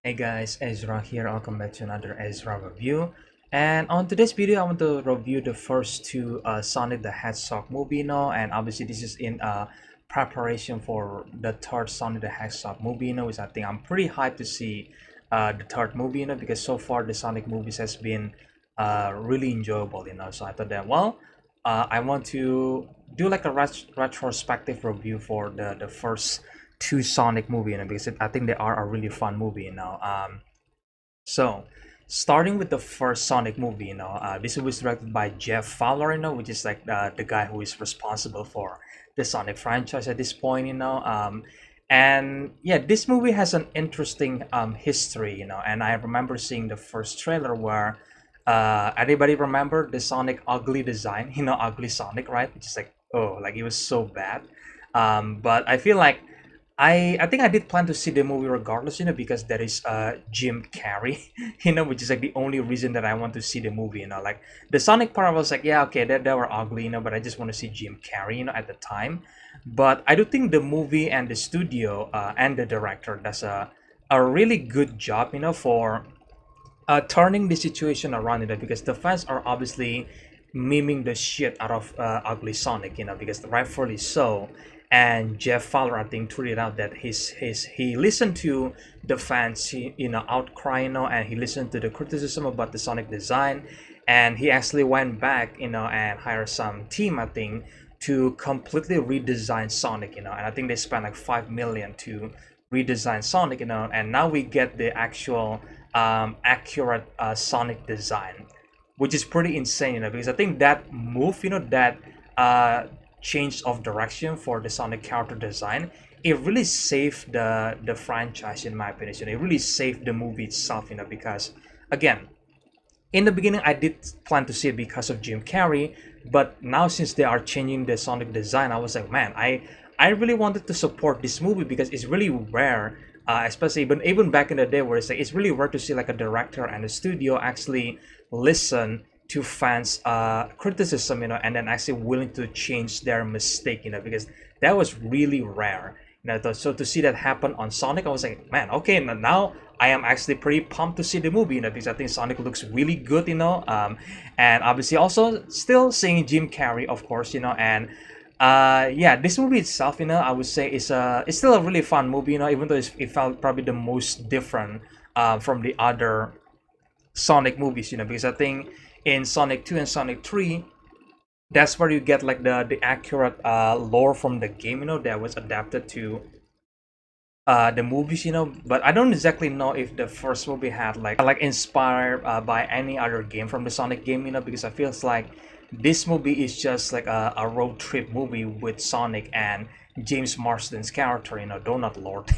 Hey guys, Ezra here. Welcome back to another Ezra review. And on today's video, I want to review the first two Sonic the Hedgehog movie now. And obviously, this is in preparation for the third Sonic the Hedgehog movie, which I think I'm pretty hyped to see the third movie, because so far the Sonic movies has been really enjoyable, So I thought that, I want to do like a retrospective review for the first two Sonic movie, because I think they are a really fun movie, So, starting with the first Sonic movie, this was directed by Jeff Fowler, which is like the guy who is responsible for the Sonic franchise at this point, and yeah, this movie has an interesting history, and I remember seeing the first trailer where anybody remember the Sonic ugly design, ugly Sonic, right? Which is like, oh, like it was so bad. But I feel like I think I did plan to see the movie regardless, because there is Jim Carrey, which is like the only reason that I want to see the movie, like the Sonic part I was like, yeah, okay, they were ugly, but I just want to see Jim Carrey, at the time. But I do think the movie and the studio and the director does a really good job, for turning the situation around, because the fans are obviously memeing the shit out of ugly Sonic, because rightfully so. And Jeff Fowler, I think, tweeted out that he listened to the fans, outcry, and he listened to the criticism about the Sonic design, and he actually went back, and hired some team, I think, to completely redesign Sonic, and I think they spent like 5 million to redesign Sonic, and now we get the actual accurate Sonic design, which is pretty insane, because I think that move, that uh, change of direction for the Sonic character design, it really saved the franchise, in my opinion. It really saved the movie itself, because again, in the beginning I did plan to see it because of Jim Carrey, but now since they are changing the Sonic design, I was like, man, I really wanted to support this movie because it's really rare, especially even back in the day, where it's really rare to see like a director and a studio actually listen to fans criticism, and then actually willing to change their mistake, because that was really rare. So to see that happen on Sonic, I was like, man, okay, now I am actually pretty pumped to see the movie, because I think Sonic looks really good, and obviously also still seeing Jim Carrey, of course, and yeah, this movie itself, I would say it's still a really fun movie, even though it felt probably the most different from the other Sonic movies, because I think in Sonic 2 and Sonic 3, that's where you get like the accurate lore from the game, that was adapted to the movies, but I don't exactly know if the first movie had like inspired by any other game from the Sonic game, because I feels like this movie is just like a road trip movie with Sonic and James Marsden's character, Donut Lord,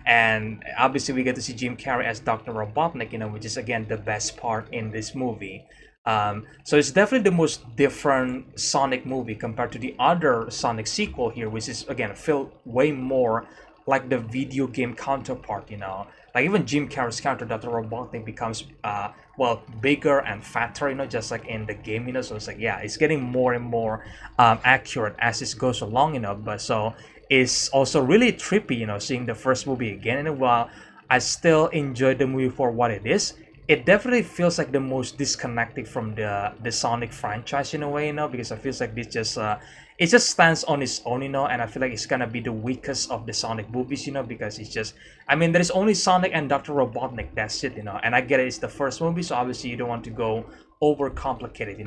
and obviously we get to see Jim Carrey as Dr. Robotnik, which is again the best part in this movie. So it's definitely the most different Sonic movie compared to the other Sonic sequel here, which is again feel way more like the video game counterpart. Like even Jim Carrey's character, Dr. Robotnik, becomes bigger and fatter, just like in the game, So it's like, yeah, it's getting more and more accurate as it goes along, But so it's also really trippy, seeing the first movie again. And while I still enjoy the movie for what it is, it definitely feels like the most disconnected from the Sonic franchise in a way, because I feels like this just it just stands on its own, and I feel like it's gonna be the weakest of the Sonic movies, because it's just, I mean, there is only Sonic and Dr. Robotnik, that's it, and I get it, it's the first movie, so obviously you don't want to go over complicated,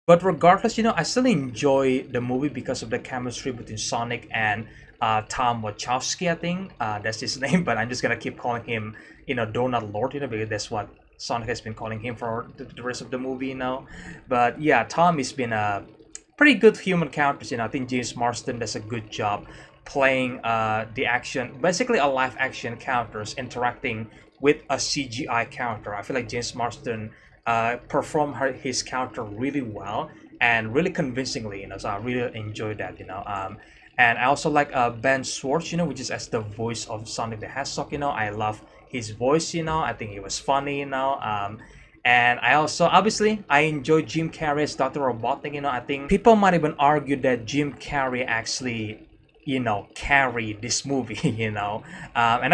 but regardless, I still enjoy the movie because of the chemistry between Sonic and Tom Wachowski, I think. That's his name, but I'm just gonna keep calling him, Donut Lord, because that's what Sonic has been calling him for the rest of the movie, But yeah, Tom has been a pretty good human character, I think James Marsden does a good job playing the action, basically a live action characters interacting with a CGI character. I feel like James Marsden performed his character really well and really convincingly, So I really enjoyed that, And I also like benschwartz, which is as the voice of Sonic the Hedgehog, I love his voice, I think he was funny, and I also, obviously, I enjoy Jim Carrey as Dr. Robotnik, I think people might even argue that Jim Carrey actually carry this movie. And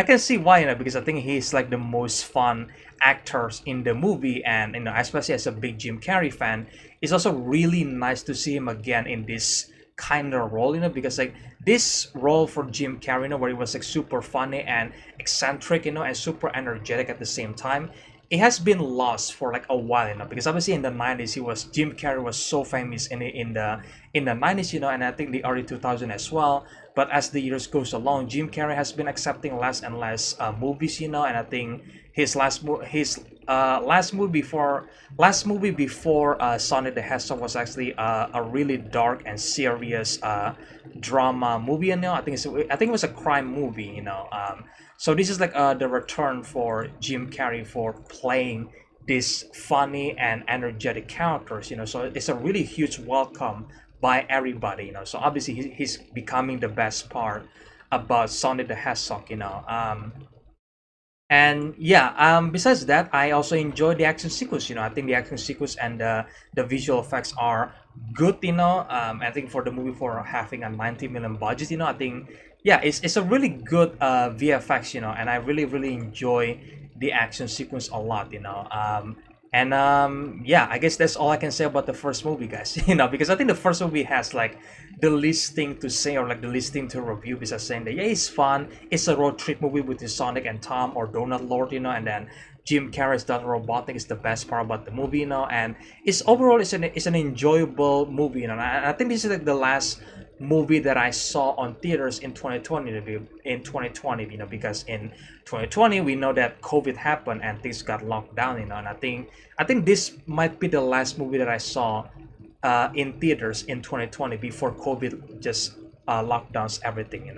I can see why, because I think he's like the most fun actors in the movie, and especially as a big Jim Carrey fan, it's also really nice to see him again in this kind of role, because like this role for Jim Carrey, where he was like super funny and eccentric, and super energetic at the same time. It has been lost for like a while, because obviously in the 90s Jim Carrey was so famous in the 90s, and I think the early 2000s as well. But as the years goes along, Jim Carrey has been accepting less and less movies, and I think his last movie before Sonic the Hedgehog was actually a really dark and serious drama movie. I think it was a crime movie. So this is like the return for Jim Carrey for playing these funny and energetic characters. So it's a really huge welcome by everybody. So obviously he's becoming the best part about Sonic the Hedgehog. And yeah, besides that, I also enjoy the action sequence. I think the action sequence and the visual effects are good. I think for the movie, for having a 90 million budget, I think, yeah, it's a really good VFX. And I really really enjoy the action sequence a lot. And yeah, I guess that's all I can say about the first movie, guys. Because I think the first movie has like the least thing to say, or like the least thing to review, besides saying that yeah, it's fun. It's a road trip movie with Sonic and Tom or Donut Lord, and then Jim Carrey's Dr. Robotnik is the best part about the movie, and it's overall it's an enjoyable movie, and I think this is like the last movie that I saw on theaters in 2020, because in 2020 we know that COVID happened and things got locked down, and I think this might be the last movie that I saw in theaters in 2020 before COVID just lockdowns everything.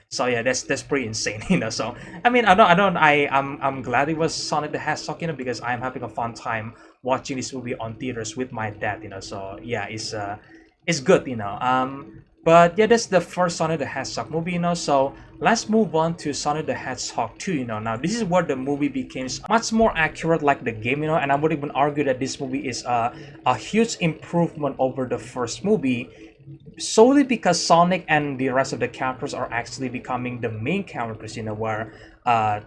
So yeah, that's pretty insane. So I mean, I'm glad it was Sonic the Hedgehog, because I'm having a fun time watching this movie on theaters with my dad. So yeah, it's good. But yeah, that's the first Sonic the Hedgehog movie. So let's move on to Sonic the Hedgehog 2. Now this is where the movie becomes much more accurate like the game. And I would even argue that this movie is a huge improvement over the first movie, solely because Sonic and the rest of the characters are actually becoming the main characters, where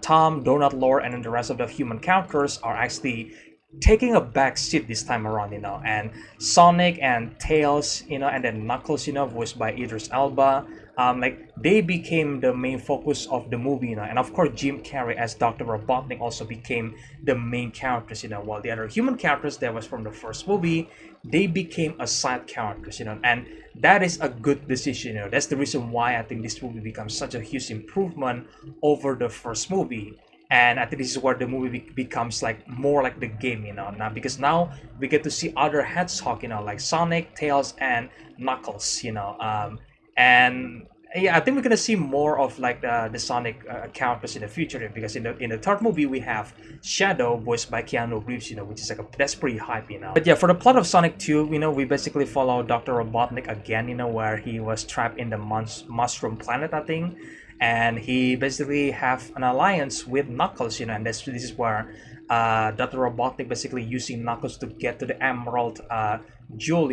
Tom, Donut Lord, and then the rest of the human characters are actually taking a back seat this time around, and Sonic and Tails, and then Knuckles, voiced by Idriselba, like they became the main focus of the movie, and of course Jim Carrey as Dr. Robotnik also became the main characters, while the other human characters that was from the first movie, they became a side characters, and that is a good decision. That's the reason why I think this movie becomes such a huge improvement over the first movie. And I think this is where the movie becomes like more like the game, now, because now we get to see other hedgehog, like Sonic, Tails, and Knuckles, and yeah, I think we're gonna see more of like the Sonic characters in the future, because in the third movie we have Shadow, voiced by Keanu Reeves, which is like that's pretty hype, But yeah, for the plot of Sonic 2, we basically follow Dr. Robotnik again, where he was trapped in the mushroom planet, I think, and he basically have an alliance with Knuckles, and this is where Dr. Robotnik basically using Knuckles to get to the Emerald Jewel,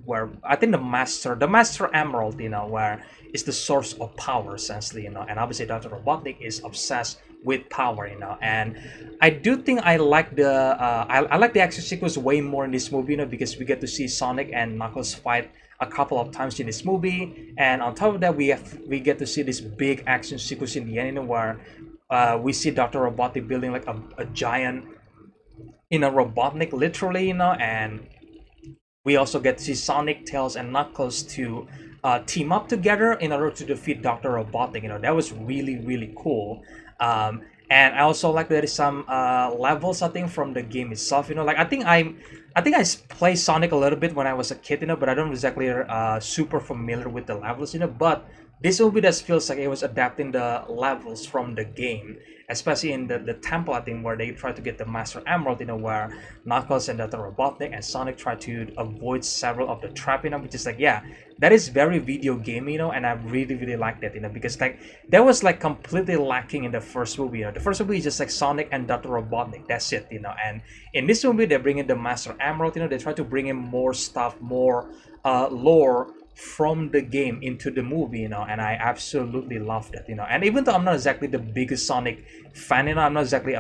where I think the Master Emerald, where is the source of power essentially, and obviously Dr. Robotnik is obsessed with power, and I do think I like I like the action sequence way more in this movie, because we get to see Sonic and Knuckles fight a couple of times in this movie, and on top of that we get to see this big action sequence in the end, where we see Dr. Robotnik building like a giant Robotnik literally, and we also get to see Sonic, Tails, and Knuckles to team up together in order to defeat Dr. Robotnik. That was really really cool. And I also like there is some levels, I think, from the game itself. Like I played Sonic a little bit when I was a kid, but I don't exactly super familiar with the levels, But this movie just feels like it was adapting the levels from the game, especially in the temple, I think, where they try to get the Master Emerald, where Knuckles and Dr. Robotnik and Sonic try to avoid several of the trap, which is like, yeah, that is very video game, and I really really like that, because like that was like completely lacking in the first movie. The first movie is just like Sonic and Dr. Robotnik, that's it, and in this movie they bring in the Master Emerald, they try to bring in more stuff, more lore from the game into the movie, and I absolutely loved it, and even though I'm not exactly the biggest Sonic fan, I'm not exactly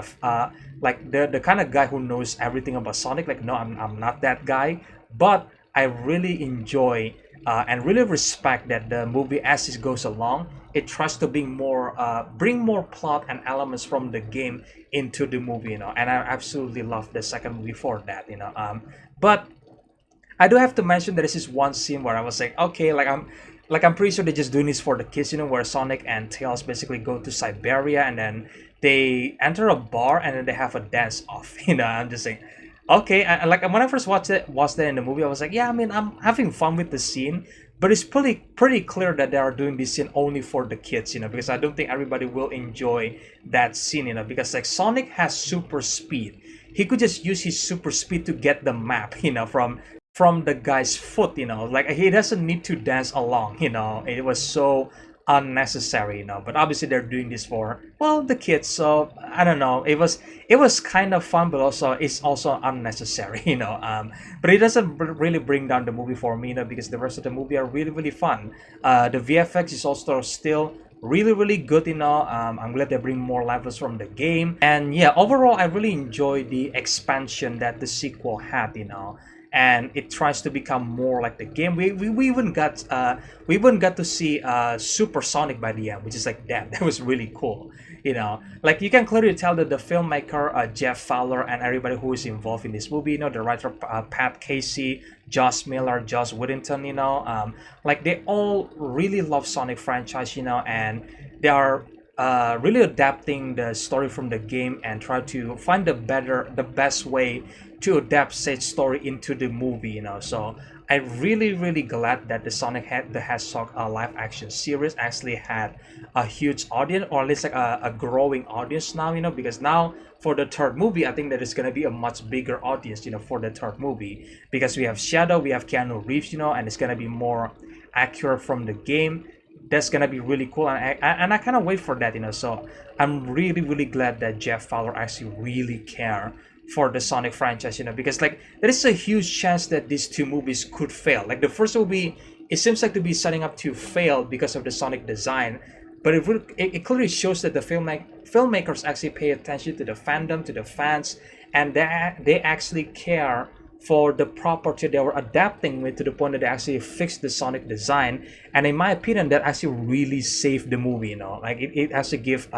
like the kind of guy who knows everything about Sonic, like, no, I'm not that guy, but I really enjoy and really respect that the movie, as it goes along, it tries to bring more plot and elements from the game into the movie, and I absolutely love the second movie for that, but I do have to mention that this is one scene where I was like, okay, like I'm pretty sure they're just doing this for the kids, where Sonic and Tails basically go to Siberia and then they enter a bar and then they have a dance off. I'm just saying, okay. Like when I first watched that in the movie, I was like, yeah, I mean, I'm having fun with the scene, but it's pretty clear that they are doing this scene only for the kids, because I don't think everybody will enjoy that scene, because like Sonic has super speed. He could just use his super speed to get the map, from the guy's foot, like he doesn't need to dance along, it was so unnecessary, but obviously they're doing this for, well, the kids, so I don't know, it was kind of fun, but also it's also unnecessary, but it doesn't really bring down the movie for me, because the rest of the movie are really, really fun. The VFX is also still really, really good, I'm glad they bring more levels from the game, and yeah, overall I really enjoy the expansion that the sequel had, and it tries to become more like the game. We even got to see Super Sonic by the end, which is like, damn, that was really cool. Like you can clearly tell that the filmmaker Jeff Fowler and everybody who is involved in this movie, the writer Pat Casey, Josh Miller, Josh Whittington, like they all really love Sonic franchise, and they are really adapting the story from the game and try to find the best way to adapt said story into the movie, so I'm really, really glad that the the Hedgehog live action series actually had a huge audience, or at least like a growing audience now, because now for the third movie I think that it's going to be a much bigger audience, for the third movie, because we have Shadow, we have Keanu Reeves, and it's going to be more accurate from the game. That's gonna be really cool, and I kind of wait for that, so I'm really, really glad that Jeff Fowler actually really care for the Sonic franchise, because like there is a huge chance that these two movies could fail. Like the first movie, it seems like to be setting up to fail because of the Sonic design, but it clearly shows that the filmmakers actually pay attention to the fandom, to the fans, and they actually care for the property they were adapting with, to the point that they actually fixed the Sonic design. And in my opinion, that actually really saved the movie, like it has to give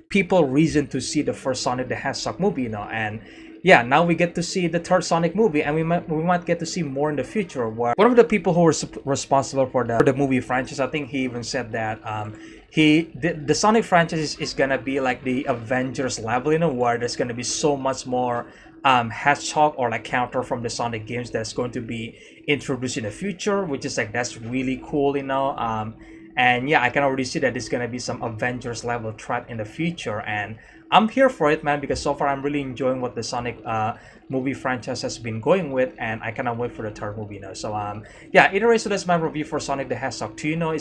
people reason to see the first Sonic the Hedgehog movie, and yeah, now we get to see the third Sonic movie, and we might get to see more in the future. Where one of the people who were responsible for the movie franchise, I think he even said that the Sonic franchise is gonna be like the Avengers level, where there's gonna be so much more Hedgehog or like character from the Sonic games that's going to be introduced in the future, which is like, that's really cool, and yeah, I can already see that there's gonna be some Avengers level threat in the future, and I'm here for it, man, because so far I'm really enjoying what the Sonic movie franchise has been going with, and I cannot wait for the third movie now. So yeah, either way, so that's my review for Sonic the Hedgehog 2.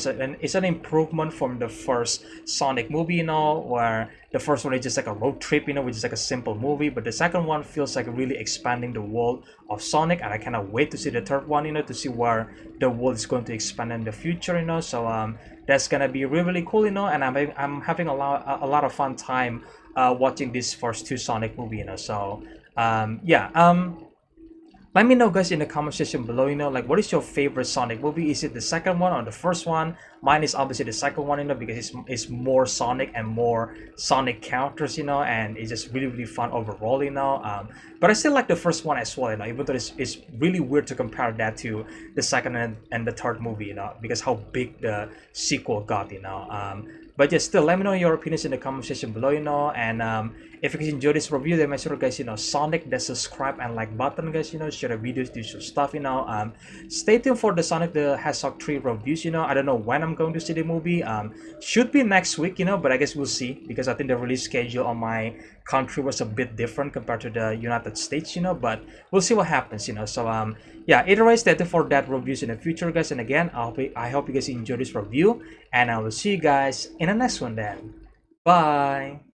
It's an improvement from the first Sonic movie, where the first one is just like a road trip, which is like a simple movie, but the second one feels like really expanding the world of Sonic, and I cannot wait to see the third one, to see where the world is going to expand in the future, so that's gonna be really, really cool, and I'm having a lot of fun time watching these first two Sonic movie, so yeah, let me know, guys, in the comment section below, like what is your favorite Sonic movie? Is it the second one or the first one? Mine is obviously the second one, because it's more Sonic and more Sonic characters, and it's just really, really fun overall, but I still like the first one as well, even though it's really weird to compare that to the second and the third movie, because how big the sequel got, but yeah, still, let me know your opinions in the comment section below, and if you guys enjoyed this review, then make sure, guys, Sonic the subscribe and like button, guys, share the videos, do some stuff, stay tuned for the Sonic the Hedgehog 3 reviews, I don't know when I'm going to see the movie, should be next week, but I guess we'll see, because I think the release schedule on my country was a bit different compared to the United States, but we'll see what happens, so yeah, either way, stay tuned for that reviews in the future, guys, and again, I hope you guys enjoy this review, and I will see you guys in the next one then. Bye.